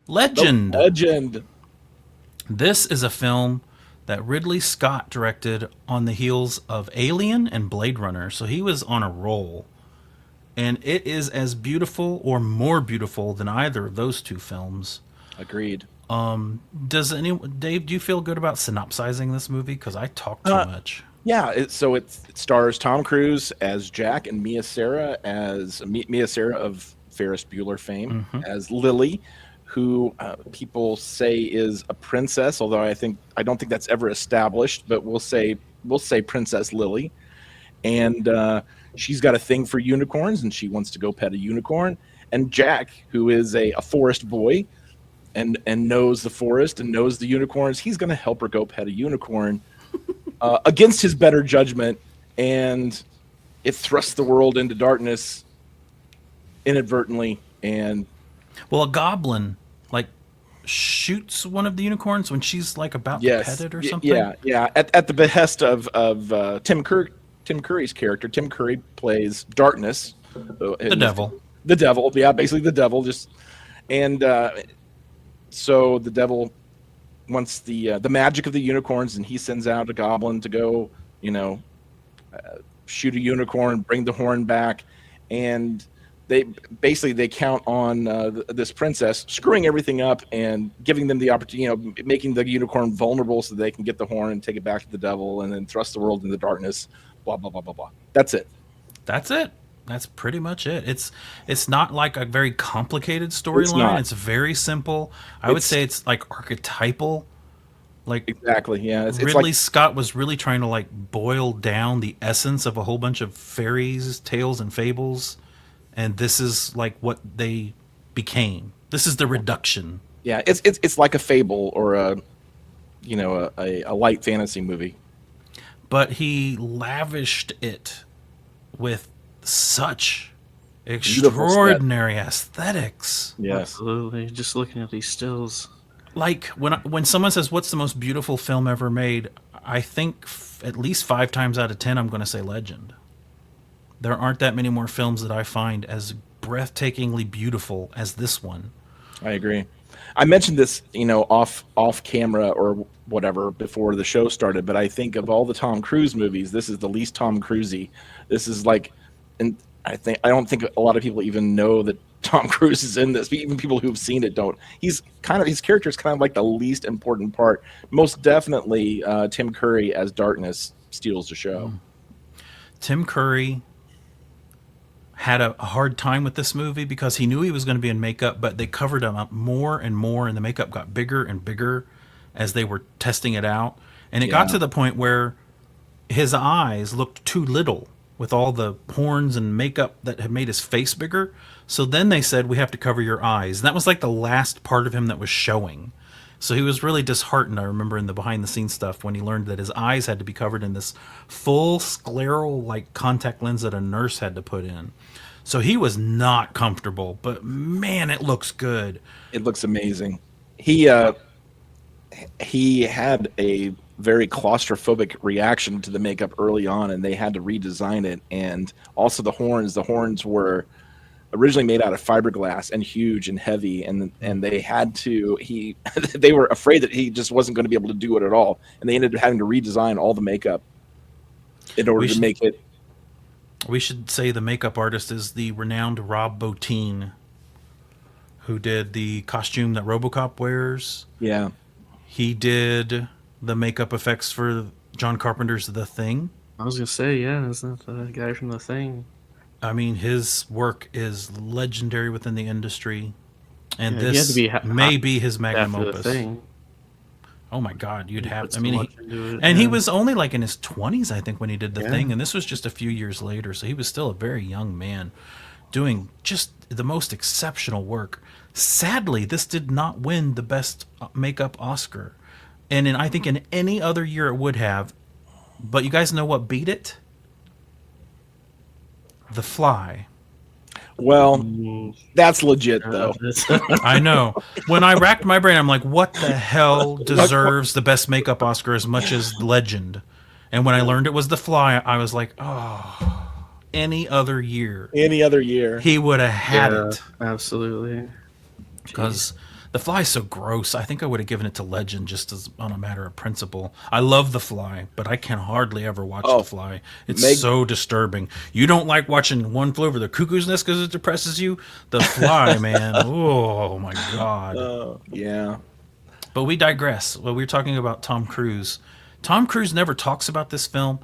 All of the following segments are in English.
Legend. Legend. This is a film that Ridley Scott directed on the heels of Alien and Blade Runner. So he was on a roll. And it is as beautiful or more beautiful than either of those two films. Agreed. Does anyone, Dave, do you feel good about synopsizing this movie? Because I talk too much. Yeah, it stars Tom Cruise as Jack and Mia Sara of Ferris Bueller fame as Lily, who people say is a princess, although I don't think that's ever established, but we'll say Princess Lily, and she's got a thing for unicorns, and she wants to go pet a unicorn. And Jack, who is a forest boy, and knows the forest and knows the unicorns, he's going to help her go pet a unicorn. Against his better judgment, and it thrusts the world into darkness inadvertently. And well, a goblin like shoots one of the unicorns when she's like about to pet it or something. Yeah. At the behest of Tim Curry's character. Tim Curry plays Darkness, the devil. The devil, yeah, basically the devil. So the devil wants the magic of the unicorns, and he sends out a goblin to go, shoot a unicorn, bring the horn back, and they count on this princess screwing everything up and giving them the opportunity, making the unicorn vulnerable so they can get the horn and take it back to the devil, and then thrust the world into darkness. Blah blah blah blah blah. That's it. That's pretty much it. It's not like a very complicated storyline. It's very simple. I would say it's like archetypal. Like exactly, yeah. Ridley Scott was really trying to like boil down the essence of a whole bunch of fairies, tales, and fables, and this is like what they became. This is the reduction. Yeah, it's like a fable or a light fantasy movie. But he lavished it with such extraordinary aesthetics. Yeah, absolutely. Just looking at these stills. Like when someone says, "What's the most beautiful film ever made?" I think at least 5 times out of 10, I'm going to say Legend. There aren't that many more films that I find as breathtakingly beautiful as this one. I agree. I mentioned this, off camera or whatever before the show started, but I think of all the Tom Cruise movies, this is the least Tom Cruisey. This is like, and I don't think a lot of people even know that Tom Cruise is in this. Even people who've seen it don't. His character is kind of like the least important part. Most definitely, Tim Curry as Darkness steals the show. Tim Curry had a hard time with this movie because he knew he was going to be in makeup, but they covered him up more and more, and the makeup got bigger and bigger as they were testing it out. And it got to the point where his eyes looked too little with all the horns and makeup that had made his face bigger. So then they said, we have to cover your eyes. And that was like the last part of him that was showing. So he was really disheartened, I remember, in the behind-the-scenes stuff when he learned that his eyes had to be covered in this full scleral like contact lens that a nurse had to put in. So he was not comfortable, but man, it looks good. It looks amazing. He had a very claustrophobic reaction to the makeup early on, and they had to redesign it. And also the horns were originally made out of fiberglass and huge and heavy, and they had to they were afraid that he just wasn't going to be able to do it at all, and they ended up having to redesign all the makeup in order to make it. We should say the makeup artist is the renowned Rob Bottin, who did the costume that RoboCop wears. Yeah, he did the makeup effects for John Carpenter's The Thing. I was gonna say, yeah, isn't that the guy from The Thing? I mean, his work is legendary within the industry, and this may be his magnum opus. Oh my God, you'd have. I mean, he was only like in his 20s, I think, when he did The Thing, and this was just a few years later, so he was still a very young man, doing just the most exceptional work. Sadly, this did not win the Best Makeup Oscar, and I think in any other year it would have. But you guys know what beat it? The Fly. Well, that's legit, though. I know. When I racked my brain, I'm like, what the hell deserves the Best Makeup Oscar as much as Legend? And when I learned it was The Fly, I was like, oh, any other year. Any other year. He would have had it. Absolutely. Because The Fly is so gross. I think I would have given it to Legend just as on a matter of principle. I love The Fly, but I can hardly ever watch The Oh, Fly. It's Meg. so disturbing. You don't like watching One Flew Over the Cuckoo's Nest because it depresses you? The Fly, man. Oh my god. Yeah. But we digress. Well, we were talking about Tom Cruise. Tom Cruise never talks about this film,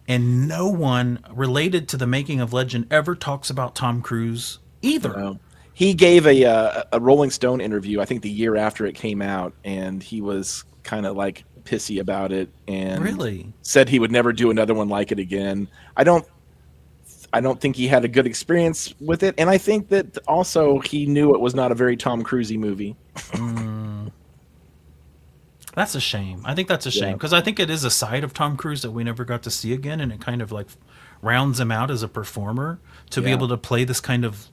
and no one related to the making of Legend ever talks about Tom Cruise either. No. He gave a Rolling Stone interview, I think the year after it came out, and he was kind of like pissy about it and Really? said he would never do another one like it again. I don't think he had a good experience with it, and I think that also he knew it was not a very Tom Cruisey movie. That's a shame. I think that's a shame Yeah. because I think it is a side of Tom Cruise that we never got to see again, and it kind of like rounds him out as a performer to be Yeah. able to play this kind of,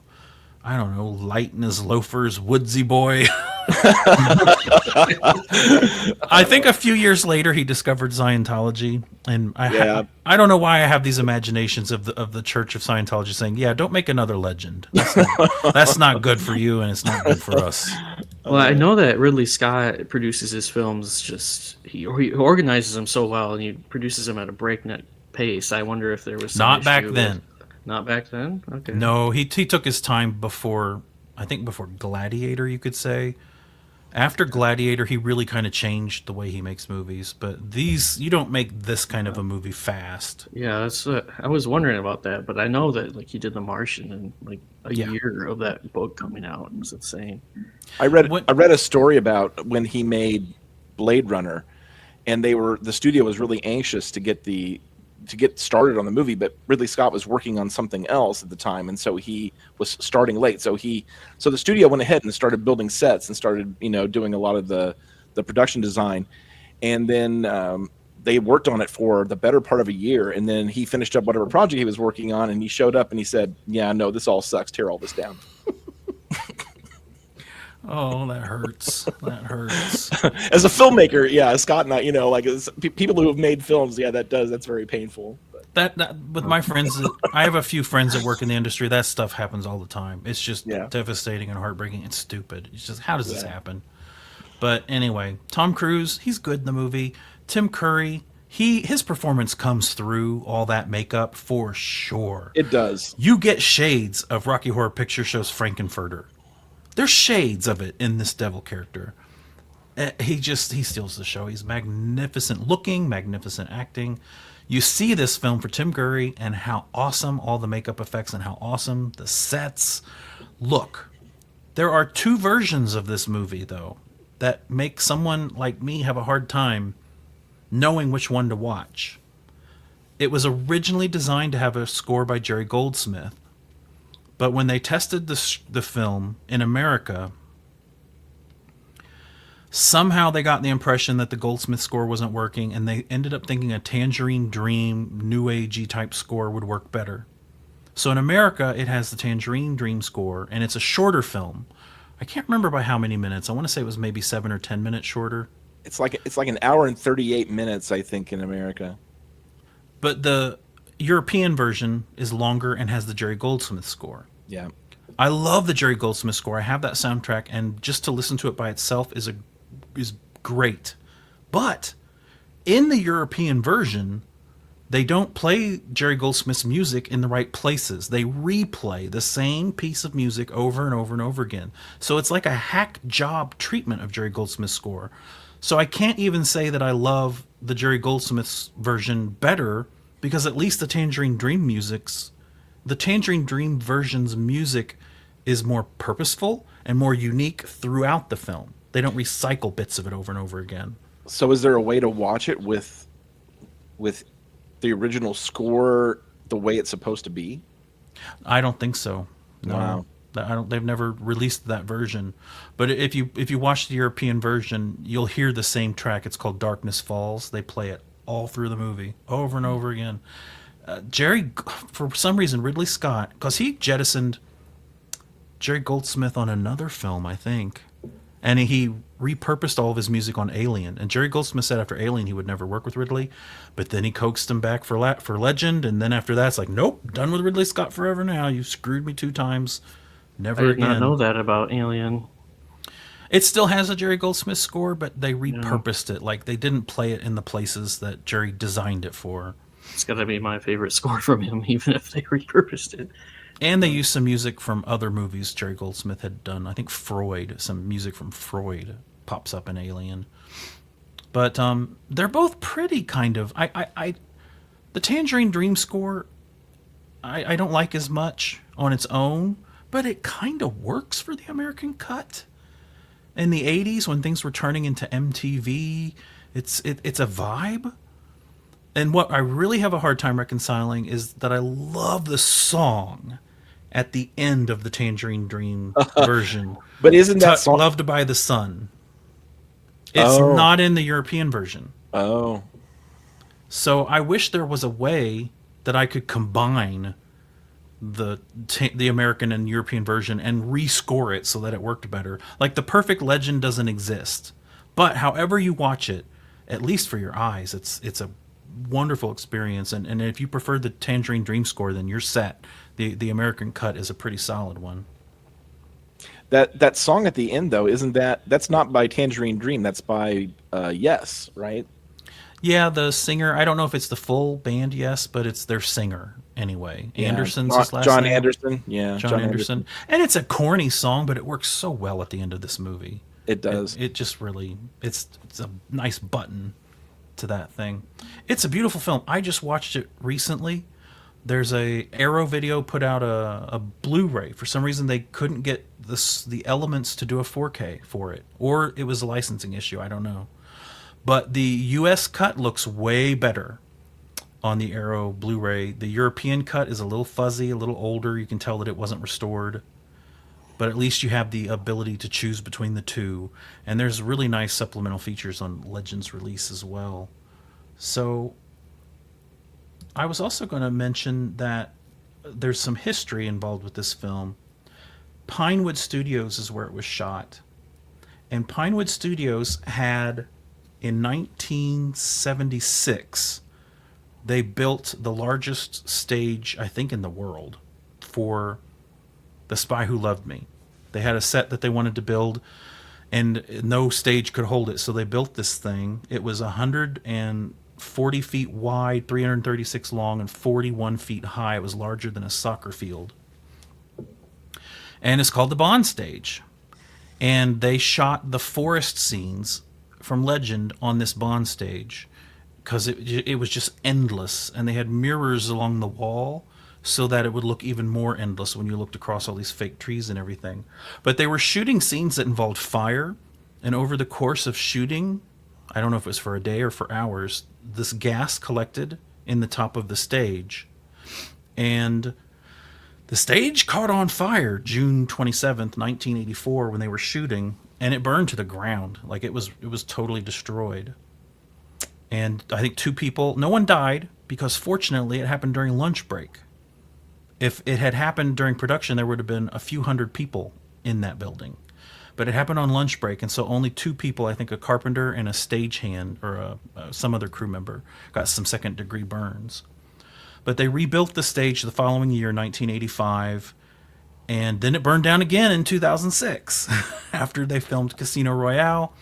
I don't know, light in his loafers, woodsy boy. I think a few years later he discovered Scientology, and Yeah. I don't know why I have these imaginations of the Church of Scientology saying, "Yeah, don't make another Legend. That's not good for you, and it's not good for us." Well, I know that Ridley Scott produces his films. Just he organizes them so well, and he produces them at a breakneck pace. I wonder if there was some Not back issue then. with- Not back then. Okay. No, he took his time before, I think before Gladiator, you could say. After Gladiator, he really kind of changed the way he makes movies. But these, you don't make this kind of a movie fast. Yeah, that's. I was wondering about that, but I know that like he did The Martian and like a Yeah. year of that book coming out. It was insane. I read What- a story about when he made Blade Runner, and the studio was really anxious to get started on the movie, but Ridley Scott was working on something else at the time, and so he was starting late. So the studio went ahead and started building sets and started doing a lot of the production design, and then they worked on it for the better part of a year, and then he finished up whatever project he was working on, and he showed up and he said, "Yeah, no, this all sucks. Tear all this down." Oh, that hurts. That hurts. As a filmmaker, yeah, Scott and I, like people who have made films, yeah, that's very painful. But That with my friends, I have a few friends that work in the industry. That stuff happens all the time. It's just Yeah. devastating and heartbreaking. It's stupid. It's just, how does this Yeah. happen? But anyway, Tom Cruise, he's good in the movie. Tim Curry, his performance comes through all that makeup for sure. it does. You get shades of Rocky Horror Picture Show's Frankenfurter. There's shades of it in this devil character. He steals the show. He's magnificent looking, magnificent acting. You see this film for Tim Curry and how awesome all the makeup effects and how awesome the sets look. There are two versions of this movie, though, that make someone like me have a hard time knowing which one to watch. It was originally designed to have a score by Jerry Goldsmith, but when they tested the film in America, somehow they got the impression that the Goldsmith score wasn't working, and they ended up thinking a Tangerine Dream, New Agey type score would work better. So in America, it has the Tangerine Dream score, and it's a shorter film. I can't remember by how many minutes. I want to say it was maybe 7 or 10 minutes shorter. It's like an hour and 38 minutes, I think, in America. But the European version is longer and has the Jerry Goldsmith score. Yeah. I love the Jerry Goldsmith score. I have that soundtrack, and just to listen to it by itself is great. But in the European version, they don't play Jerry Goldsmith's music in the right places. They replay the same piece of music over and over and over again. So it's like a hack job treatment of Jerry Goldsmith's score. So I can't even say that I love the Jerry Goldsmith's version better, because at least the Tangerine Dream version's music is more purposeful and more unique throughout the film. They don't recycle bits of it over and over again. So is there a way to watch it with the original score the way it's supposed to be? I don't think so. No. Wow. They've never released that version. But if you watch the European version, you'll hear the same track. It's called Darkness Falls. They play it all through the movie, over and over again. For some reason, Ridley Scott, because he jettisoned Jerry Goldsmith on another film, I think, and he repurposed all of his music on Alien. And Jerry Goldsmith said after Alien he would never work with Ridley, but then he coaxed him back for Legend, and then after that it's like, nope, done with Ridley Scott forever now. You screwed me 2 times. I Never did again. not know that about Alien. It still has a Jerry Goldsmith score, but they Yeah, repurposed it. Like they didn't play it in the places that Jerry designed it for. it's gotta be my favorite score from him, even if they repurposed it. And they Uh, used some music from other movies Jerry Goldsmith had done. I think Freud, some music from Freud pops up in Alien. But they're both pretty kind of. The Tangerine Dream score I don't like as much on its own, but it kind of works for the American cut. In the 80s when things were turning into MTV, it's a vibe. And what I really have a hard time reconciling is that I love the song at the end of the Tangerine Dream version, But isn't that song? Loved by the Sun. It's Oh, not in the European version. oh, So I wish there was a way that I could combine the American and European version and rescore it so that it worked better. Like the perfect legend doesn't exist, but however you watch it, at least for your eyes, it's a wonderful experience. And if you prefer the Tangerine Dream score, then you're set. The American cut is a pretty solid one. that song at the end though, isn't that's not by Tangerine Dream? That's by Yes, right? Yeah, the singer. I don't know if it's the full band, yes, but it's their singer anyway. Yeah, Anderson's his last John name. Anderson. Yeah, John Anderson. And it's a corny song, but it works so well at the end of this movie. It does. It just really it's a nice button to that thing. It's a beautiful film. I just watched it recently. There's a Arrow Video put out a Blu-ray. For some reason they couldn't get the elements to do a 4K for it, or it was a licensing issue. I don't know. But the US cut looks way better on the Arrow Blu-ray. The European cut is a little fuzzy, a little older. You can tell that it wasn't restored. But at least you have the ability to choose between the two. And there's really nice supplemental features on Legends release as well. So I was also going to mention that there's some history involved with this film. Pinewood Studios is where it was shot. And Pinewood Studios had, in 1976, they built the largest stage, I think, in the world for The Spy Who Loved Me. They had a set that they wanted to build, and no stage could hold it, so they built this thing. It was 140 feet wide, 336 long, and 41 feet high. It was larger than a soccer field. And it's called the Bond Stage. And they shot the forest scenes from Legend on this Bond stage because it was just endless, and they had mirrors along the wall so that it would look even more endless when you looked across all these fake trees and everything. But they were shooting scenes that involved fire, and over the course of shooting, I don't know if it was for a day or for hours, this gas collected in the top of the stage, and the stage caught on fire June 27th, 1984, when they were shooting, and it burned to the ground. Like it was totally destroyed. And I think two people, no one died, because fortunately it happened during lunch break. If it had happened during production, there would have been a few hundred people in that building. But it happened on lunch break, and so only two people, I think a carpenter and a stagehand, or some other crew member, got some second-degree burns. But they rebuilt the stage the following year, 1985, and then it burned down again in 2006 after they filmed Casino Royale,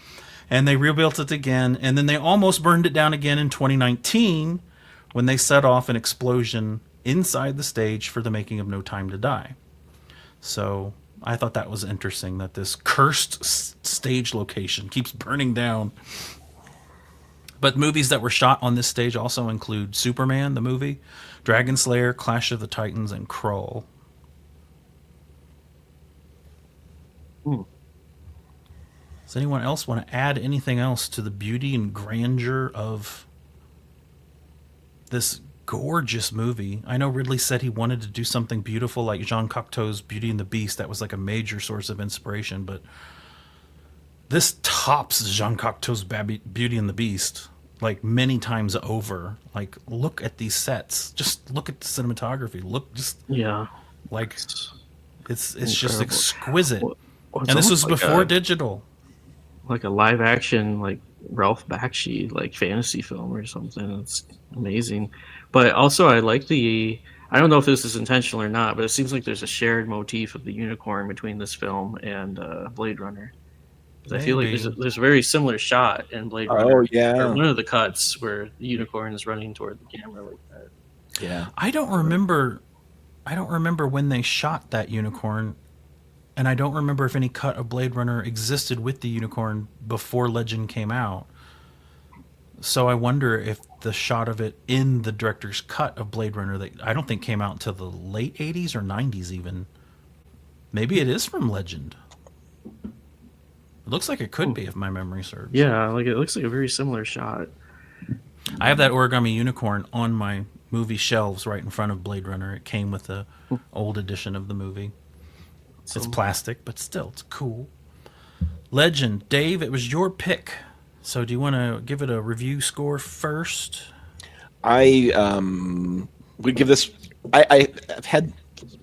and they rebuilt it again, and then they almost burned it down again in 2019 when they set off an explosion inside the stage for the making of No Time to Die. So I thought that was interesting that this cursed stage location keeps burning down. But movies that were shot on this stage also include Superman, the movie, Dragon Slayer, Clash of the Titans, and Krull. hmm. Does anyone else want to add anything else to the beauty and grandeur of this gorgeous movie? I know Ridley said he wanted to do something beautiful like Jean Cocteau's Beauty and the Beast. That was like a major source of inspiration, but this tops Jean Cocteau's Beauty and the Beast like many times over. Like, look at these sets. Just look at the cinematography. Look, just Yeah, like it's just incredible. exquisite. Well, it's And this was almost like before a digital. live action like Ralph Bakshi like fantasy film or something. It's amazing. But also I like I don't know if this is intentional or not, but it seems like there's a shared motif of the unicorn between this film and Blade Runner. 'Cause I feel like Maybe. there's a very similar shot in Blade Oh Runner, or yeah, one of the cuts where the unicorn is running toward the camera like that. yeah. I don't remember. I don't remember when they shot that unicorn, and I don't remember if any cut of Blade Runner existed with the unicorn before Legend came out. So I wonder if the shot of it in the director's cut of Blade Runner that I don't think came out until the late 80s or 90s even. Maybe it is from Legend. It looks like it could be if my memory serves. Yeah, like it looks like a very similar shot. I have that origami unicorn on my movie shelves right in front of Blade Runner. It came with the old edition of the movie. It's plastic, but still, it's cool. Legend. Dave, it was your pick. So do you want to give it a review score first? I would give this. I've had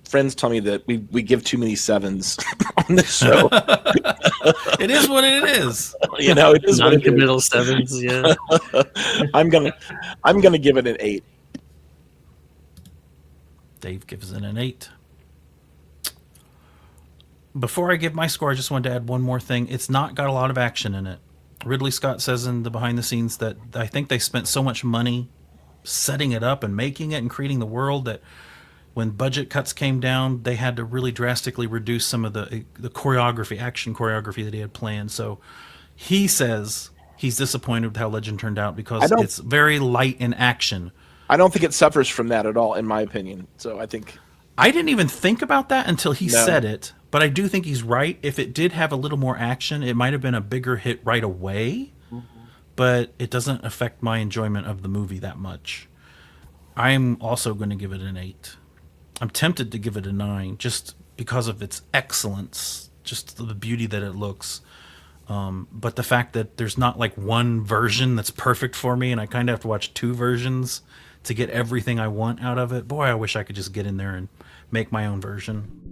friends tell me that we give too many sevens on this show. It is what it is. You know, it is what it is. Non-committal sevens, yeah. I'm gonna give it an 8. Dave gives it an 8. Before I give my score, I just wanted to add one more thing. It's not got a lot of action in it. Ridley Scott says in the behind the scenes that I think they spent so much money setting it up and making it and creating the world that when budget cuts came down, they had to really drastically reduce some of the choreography, action choreography that he had planned. So he says he's disappointed with how Legend turned out because it's very light in action. I don't think it suffers from that at all, in my opinion. So I think I didn't even think about that until he said it, but I do think he's right. If it did have a little more action, it might have been a bigger hit right away, but it doesn't affect my enjoyment of the movie that much. I'm also going to give it an 8. I'm tempted to give it a 9 just because of its excellence, just the beauty that it looks. But the fact that there's not like one version that's perfect for me and I kind of have to watch 2 versions to get everything I want out of it. Boy, I wish I could just get in there and make my own version.